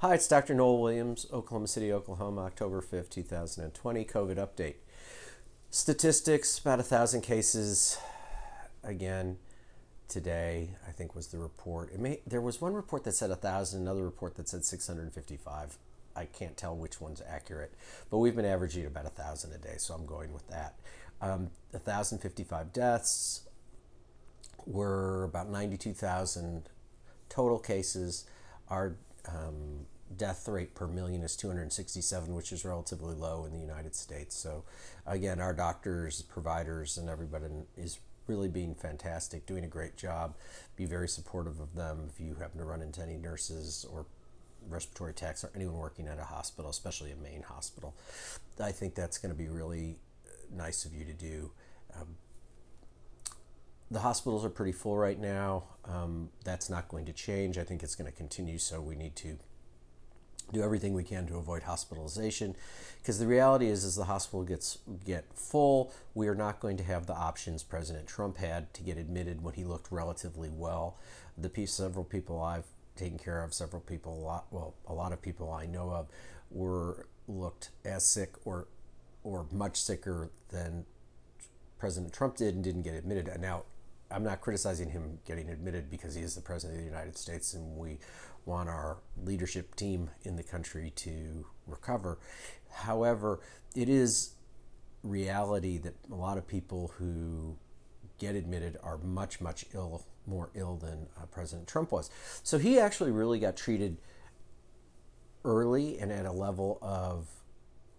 Hi, it's Dr. Noel Williams, Oklahoma City, Oklahoma, October 5th, 2020, COVID update. Statistics, about 1,000 cases again today, I think was the report. There was one report that said 1,000, another report that said 655. I can't tell which one's accurate, but we've been averaging about 1,000 a day, so I'm going with that. 1,055 deaths were about 92,000 total cases. Our death rate per million is 267, which is relatively low in the United States. So again, our doctors, providers, and everybody is really being fantastic, doing a great job. Be very supportive of them if you happen to run into any nurses or respiratory techs or anyone working at a hospital, especially a main hospital. I think that's going to be really nice of you to do. The hospitals are pretty full right now. That's not going to change. I think it's going to continue, so we need to do everything we can to avoid hospitalization, because the reality is as the hospital get full, we are not going to have the options President Trump had to get admitted when he looked relatively well. Several people I've taken care of, a lot of people I know of looked as sick or much sicker than President Trump did and didn't get admitted. And now I'm not criticizing him getting admitted because he is the president of the United States and we want our leadership team in the country to recover. However, it is reality that a lot of people who get admitted are much more ill than President Trump was. So he actually really got treated early and at a level of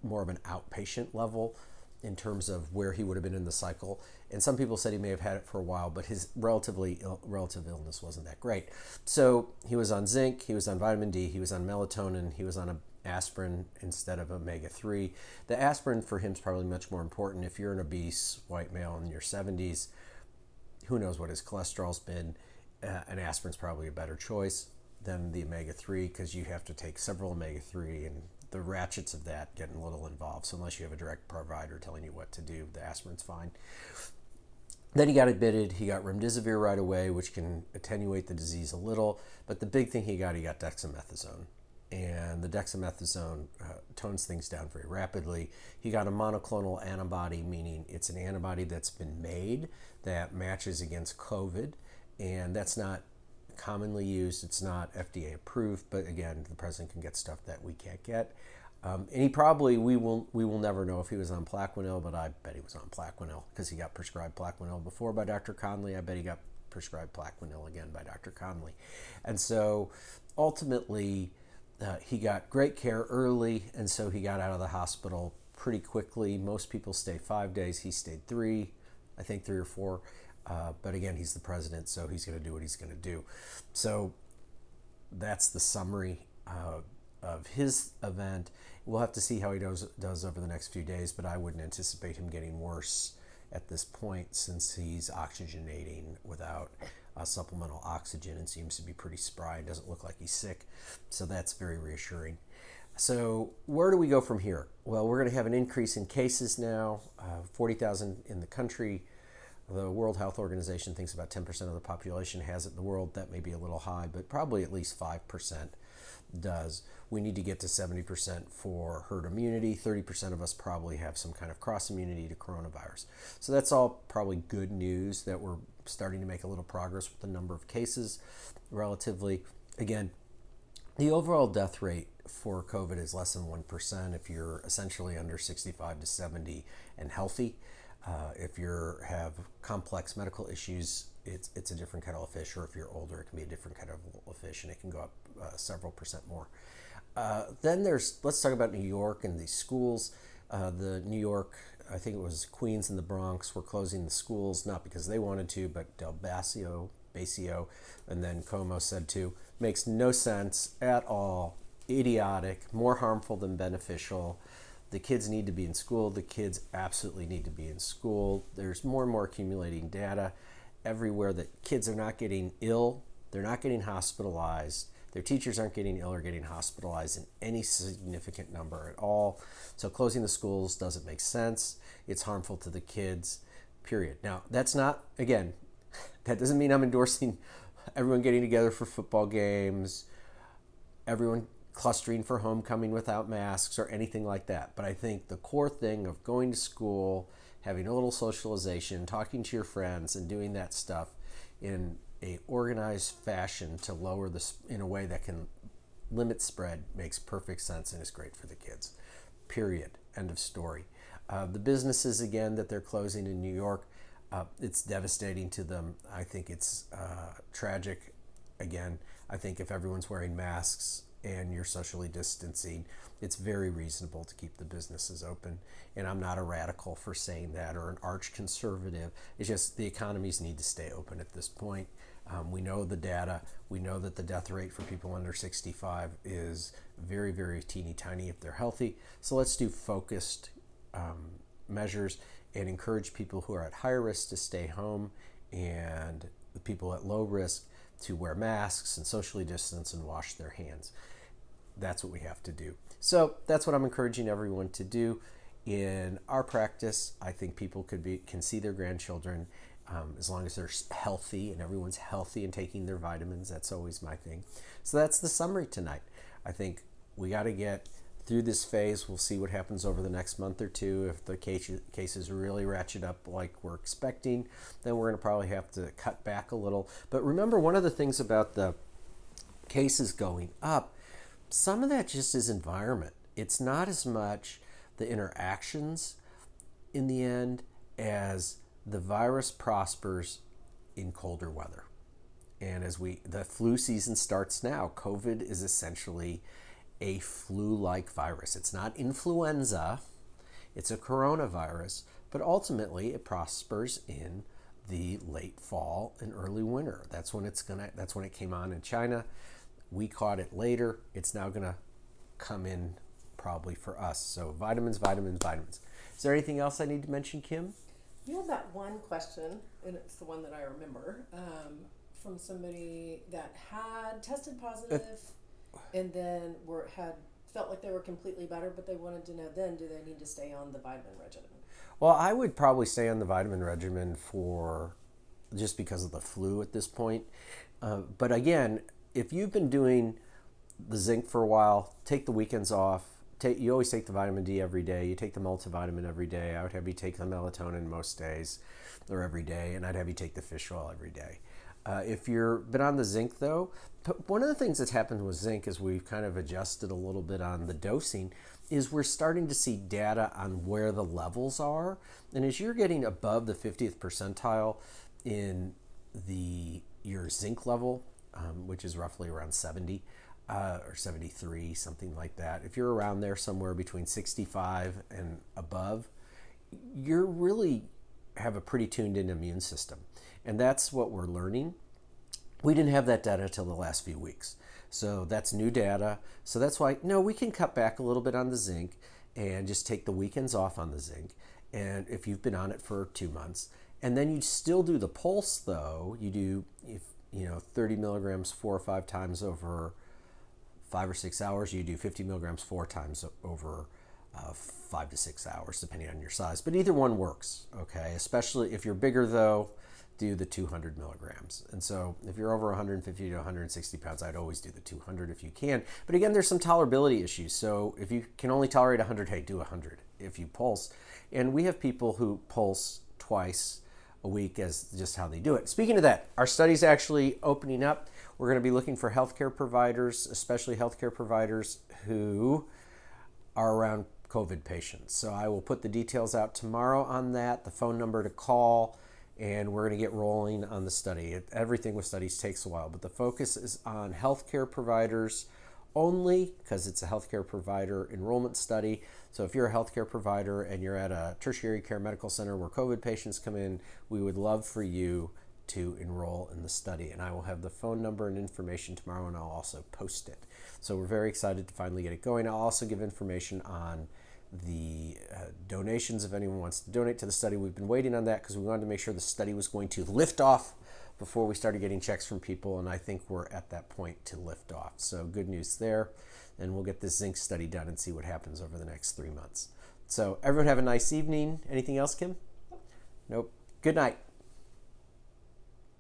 more of an outpatient level in terms of where he would have been in the cycle. And some people said he may have had it for a while, but his relative illness wasn't that great. So he was on zinc, he was on vitamin D, he was on melatonin, he was on aspirin instead of omega-3. The aspirin for him is probably much more important. If you're an obese white male in your 70s, who knows what his cholesterol's been, an aspirin's probably a better choice than the omega-3 because you have to take several omega-3 and the ratchets of that get a little involved. So unless you have a direct provider telling you what to do, the aspirin's fine. Then he got admitted. He got remdesivir right away, which can attenuate the disease a little. But the big thing he got dexamethasone. And the dexamethasone tones things down very rapidly. He got a monoclonal antibody, meaning it's an antibody that's been made that matches against COVID. And that's not commonly used. It's not FDA approved, but again, the president can get stuff that we can't get. And we will never know if he was on Plaquenil, but I bet he was on Plaquenil because he got prescribed Plaquenil before by Dr. Conley. I bet he got prescribed Plaquenil again by Dr. Conley. And so ultimately, he got great care early, and so he got out of the hospital pretty quickly. Most people stay 5 days. He stayed 3, I think 3 or 4. But again, he's the president, so he's going to do what he's going to do. So that's the summary of his event. We'll have to see how he does over the next few days, but I wouldn't anticipate him getting worse at this point since he's oxygenating without supplemental oxygen and seems to be pretty spry and doesn't look like he's sick. So that's very reassuring. So where do we go from here? Well, we're going to have an increase in cases now, 40,000 in the country. The World Health Organization thinks about 10% of the population has it in the world. That may be a little high, but probably at least 5% does. We need to get to 70% for herd immunity. 30% of us probably have some kind of cross immunity to coronavirus. So that's all probably good news that we're starting to make a little progress with the number of cases relatively. Again, the overall death rate for COVID is less than 1% if you're essentially under 65 to 70 and healthy. If you have complex medical issues, it's a different kettle of fish, or if you're older, it can be a different kettle of fish, and it can go up several percent more. Then let's talk about New York and the schools. The New York, I think it was Queens and the Bronx, were closing the schools, not because they wanted to, but Del Basio, and then Como said to. Makes no sense at all. Idiotic, more harmful than beneficial. The kids need to be in school. The kids absolutely need to be in school. There's more and more accumulating data everywhere that kids are not getting ill. They're not getting hospitalized. Their teachers aren't getting ill or getting hospitalized in any significant number at all. So closing the schools doesn't make sense. It's harmful to the kids, period. Now, that's not, again, that doesn't mean I'm endorsing everyone getting together for football games, everyone clustering for homecoming without masks or anything like that. But I think the core thing of going to school, having a little socialization, talking to your friends, and doing that stuff in a organized fashion to lower this in a way that can limit spread makes perfect sense and is great for the kids. Period. End of story. The businesses, again, that they're closing in New York, it's devastating to them. I think it's tragic. Again, I think if everyone's wearing masks and you're socially distancing, it's very reasonable to keep the businesses open. And I'm not a radical for saying that or an arch conservative. It's just the economies need to stay open at this point. We know the data. We know that the death rate for people under 65 is very, very teeny tiny if they're healthy. So let's do focused measures and encourage people who are at higher risk to stay home and the people at low risk to wear masks and socially distance and wash their hands. That's what we have to do. So that's what I'm encouraging everyone to do. In our practice, I think people can see their grandchildren as long as they're healthy and everyone's healthy and taking their vitamins. That's always my thing. So that's the summary tonight. I think we got to get through this phase. We'll see what happens over the next month or two. If the cases really ratchet up like we're expecting, then we're going to probably have to cut back a little. But remember, one of the things about the cases going up, some of that just is environment. It's not as much the interactions in the end as the virus prospers in colder weather. And as the flu season starts now, COVID is essentially a flu-like virus. It's not influenza, it's a coronavirus, but ultimately it prospers in the late fall and early winter. That's when it came on in China. We caught it later. It's now gonna come in probably for us. So vitamins, vitamins, vitamins. Is there anything else I need to mention, Kim? You had that one question, and it's the one that I remember, from somebody that had tested positive and then felt like they were completely better, but they wanted to know then, do they need to stay on the vitamin regimen? Well, I would probably stay on the vitamin regimen just because of the flu at this point. But again, if you've been doing the zinc for a while, take the weekends off. You always take the vitamin D every day. You take the multivitamin every day. I would have you take the melatonin most days or every day, and I'd have you take the fish oil every day. If you've been on the zinc, though, one of the things that's happened with zinc is we've kind of adjusted a little bit on the dosing, is we're starting to see data on where the levels are. And as you're getting above the 50th percentile in your zinc level, which is roughly around 70, or 73, something like that. If you're around there somewhere between 65 and above, you really have a pretty tuned in immune system. And that's what we're learning. We didn't have that data till the last few weeks. So that's new data. So that's why, no, we can cut back a little bit on the zinc and just take the weekends off on the zinc. And if you've been on it for 2 months, and then you still do the pulse though, you do 30 milligrams 4 or 5 times over 5 or 6 hours, you do 50 milligrams 4 times over 5 to 6 hours, depending on your size. But either one works, okay? Especially if you're bigger, though, do the 200 milligrams. And so if you're over 150 to 160 pounds, I'd always do the 200 if you can. But again, there's some tolerability issues. So if you can only tolerate 100, hey, do 100 if you pulse. And we have people who pulse twice a week as just how they do it. Speaking of that, our study's actually opening up. We're going to be looking for healthcare providers, especially healthcare providers who are around COVID patients. So I will put the details out tomorrow on that, the phone number to call, and we're going to get rolling on the study. Everything with studies takes a while, but the focus is on healthcare providers only because it's a healthcare provider enrollment study. So if you're a healthcare provider and you're at a tertiary care medical center where COVID patients come in, we would love for you to enroll in the study. And I will have the phone number and information tomorrow, and I'll also post it. So we're very excited to finally get it going. I'll also give information on the donations if anyone wants to donate to the study. We've been waiting on that because we wanted to make sure the study was going to lift off before we started getting checks from people, and I think we're at that point to lift off. So good news there, and we'll get this zinc study done and see what happens over the next 3 months. So everyone have a nice evening. Anything else, Kim? Nope. Good night.